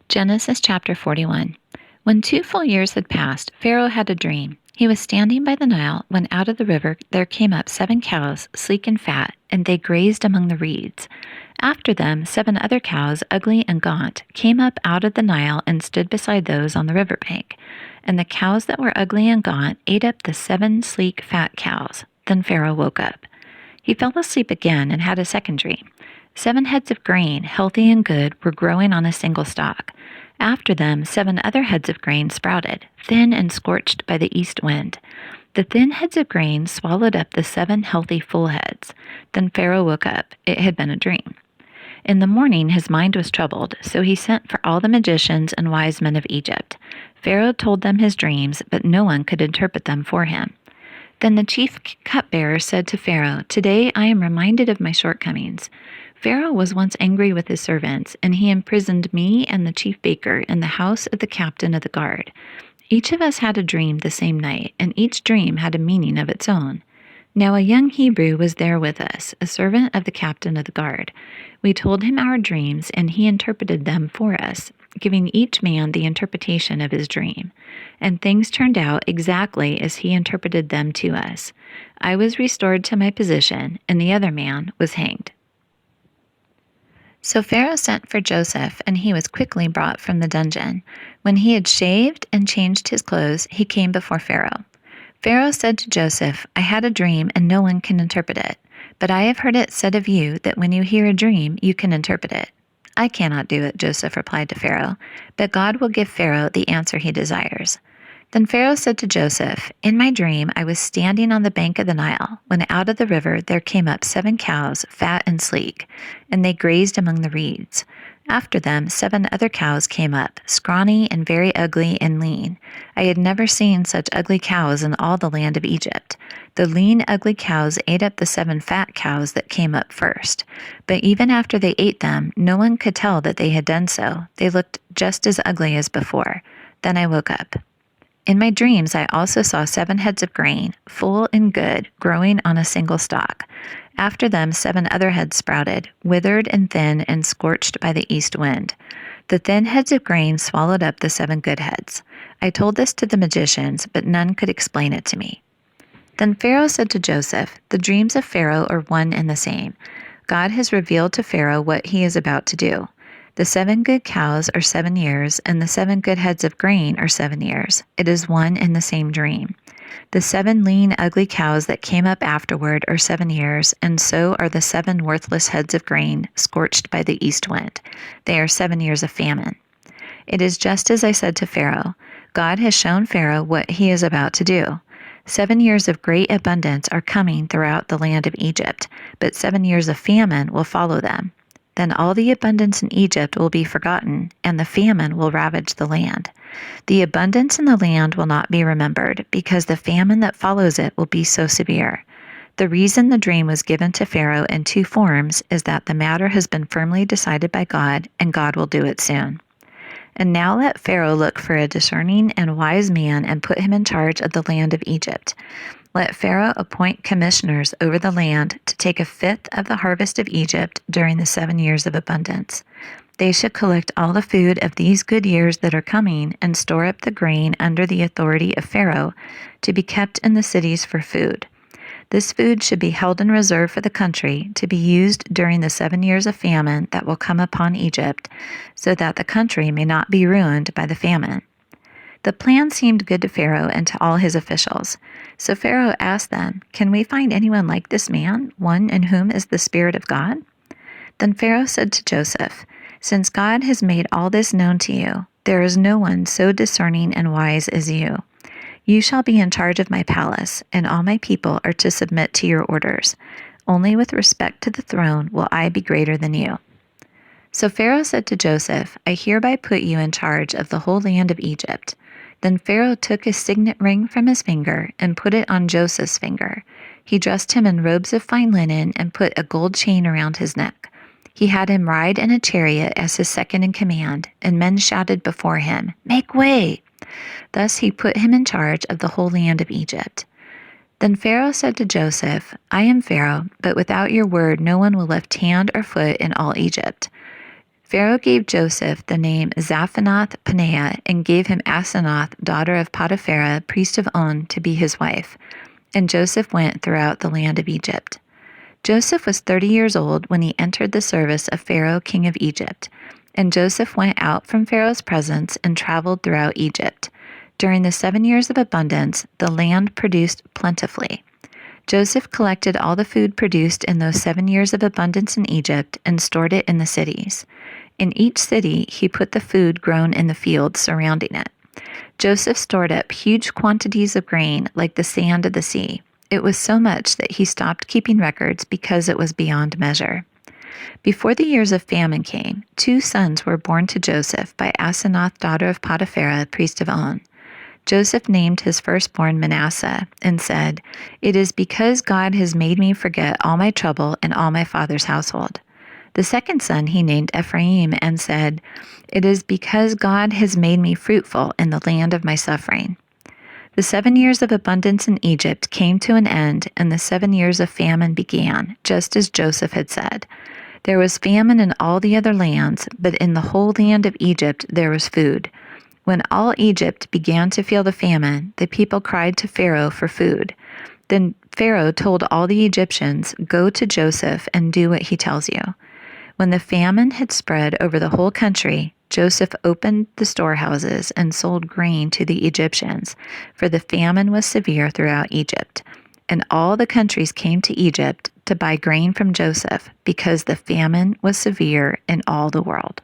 Genesis chapter 41. When 2 full years had passed, Pharaoh had a dream. He was standing by the Nile when out of the river there came up 7 cows, sleek and fat, and they grazed among the reeds. After them 7 other cows, ugly and gaunt, came up out of the Nile and stood beside those on the river bank. And the cows that were ugly and gaunt ate up the 7 sleek, fat cows. Then Pharaoh woke up. He fell asleep again and had a second dream. 7 heads of grain, healthy and good, were growing on a single stalk. After them 7 other heads of grain sprouted, thin and scorched by the east wind. The thin heads of grain swallowed up the 7 healthy full heads. Then Pharaoh woke up. It had been a dream. In the morning his mind was troubled, so he sent for all the magicians and wise men of Egypt. Pharaoh told them his dreams, but no one could interpret them for him. Then the chief cupbearer said to Pharaoh, "Today I am reminded of my shortcomings. Pharaoh was once angry with his servants, and he imprisoned me and the chief baker in the house of the captain of the guard. Each of us had a dream the same night, and each dream had a meaning of its own. Now a young Hebrew was there with us, a servant of the captain of the guard. We told him our dreams, and he interpreted them for us, giving each man the interpretation of his dream. And things turned out exactly as he interpreted them to us. I was restored to my position, and the other man was hanged." So Pharaoh sent for Joseph, and he was quickly brought from the dungeon. When he had shaved and changed his clothes, he came before Pharaoh. Pharaoh said to Joseph, "I had a dream, and no one can interpret it. But I have heard it said of you that when you hear a dream, you can interpret it." "I cannot do it," Joseph replied to Pharaoh, "but God will give Pharaoh the answer he desires." Then Pharaoh said to Joseph, "In my dream I was standing on the bank of the Nile, when out of the river there came up 7 cows, fat and sleek, and they grazed among the reeds. After them 7 other cows came up, scrawny and very ugly and lean. I had never seen such ugly cows in all the land of Egypt. The lean, ugly cows ate up the 7 fat cows that came up first. But even after they ate them, no one could tell that they had done so. They looked just as ugly as before. Then I woke up. In my dreams, I also saw 7 heads of grain, full and good, growing on a single stalk. After them 7 other heads sprouted, withered and thin and scorched by the east wind. The thin heads of grain swallowed up the 7 good heads. I told this to the magicians, but none could explain it to me." Then Pharaoh said to Joseph, "The dreams of Pharaoh are one and the same. God has revealed to Pharaoh what he is about to do. The 7 good cows are 7 years, and the 7 good heads of grain are 7 years. It is one and the same dream. The 7 lean, ugly cows that came up afterward are 7 years, and so are the 7 worthless heads of grain scorched by the east wind. They are 7 years of famine. It is just as I said to Pharaoh. God has shown Pharaoh what he is about to do. 7 years of great abundance are coming throughout the land of Egypt, but 7 years of famine will follow them. Then all the abundance in Egypt will be forgotten, and the famine will ravage the land. The abundance in the land will not be remembered, because the famine that follows it will be so severe. The reason the dream was given to Pharaoh in 2 forms is that the matter has been firmly decided by God, and God will do it soon. And now let Pharaoh look for a discerning and wise man and put him in charge of the land of Egypt. Let Pharaoh appoint commissioners over the land to take 1/5 of the harvest of Egypt during the 7 years of abundance. They should collect all the food of these good years that are coming and store up the grain under the authority of Pharaoh to be kept in the cities for food. This food should be held in reserve for the country to be used during the 7 years of famine that will come upon Egypt, so that the country may not be ruined by the famine." The plan seemed good to Pharaoh and to all his officials. So Pharaoh asked them, "Can we find anyone like this man, one in whom is the Spirit of God?" Then Pharaoh said to Joseph, "Since God has made all this known to you, there is no one so discerning and wise as you. You shall be in charge of my palace, and all my people are to submit to your orders. Only with respect to the throne will I be greater than you." So Pharaoh said to Joseph, "I hereby put you in charge of the whole land of Egypt." Then Pharaoh took his signet ring from his finger and put it on Joseph's finger. He dressed him in robes of fine linen and put a gold chain around his neck. He had him ride in a chariot as his second in command, and men shouted before him, "Make way!" Thus he put him in charge of the whole land of Egypt. Then Pharaoh said to Joseph, "I am Pharaoh, but without your word no one will lift hand or foot in all Egypt." Pharaoh gave Joseph the name Zaphanath-Paneah and gave him Asenath, daughter of Potipharah, priest of On, to be his wife. And Joseph went throughout the land of Egypt. Joseph was 30 years old when he entered the service of Pharaoh, king of Egypt. And Joseph went out from Pharaoh's presence and traveled throughout Egypt. During the 7 years of abundance, the land produced plentifully. Joseph collected all the food produced in those 7 years of abundance in Egypt and stored it in the cities. In each city, he put the food grown in the fields surrounding it. Joseph stored up huge quantities of grain like the sand of the sea. It was so much that he stopped keeping records because it was beyond measure. Before the years of famine came, 2 sons were born to Joseph by Asenath, daughter of Potipharah, priest of On. Joseph named his firstborn Manasseh and said, "It is because God has made me forget all my trouble and all my father's household." The second son he named Ephraim and said, "It is because God has made me fruitful in the land of my suffering." The 7 years of abundance in Egypt came to an end, and the 7 years of famine began, just as Joseph had said. There was famine in all the other lands, but in the whole land of Egypt there was food. When all Egypt began to feel the famine, the people cried to Pharaoh for food. Then Pharaoh told all the Egyptians, "Go to Joseph and do what he tells you." When the famine had spread over the whole country, Joseph opened the storehouses and sold grain to the Egyptians, for the famine was severe throughout Egypt. And all the countries came to Egypt to buy grain from Joseph, because the famine was severe in all the world.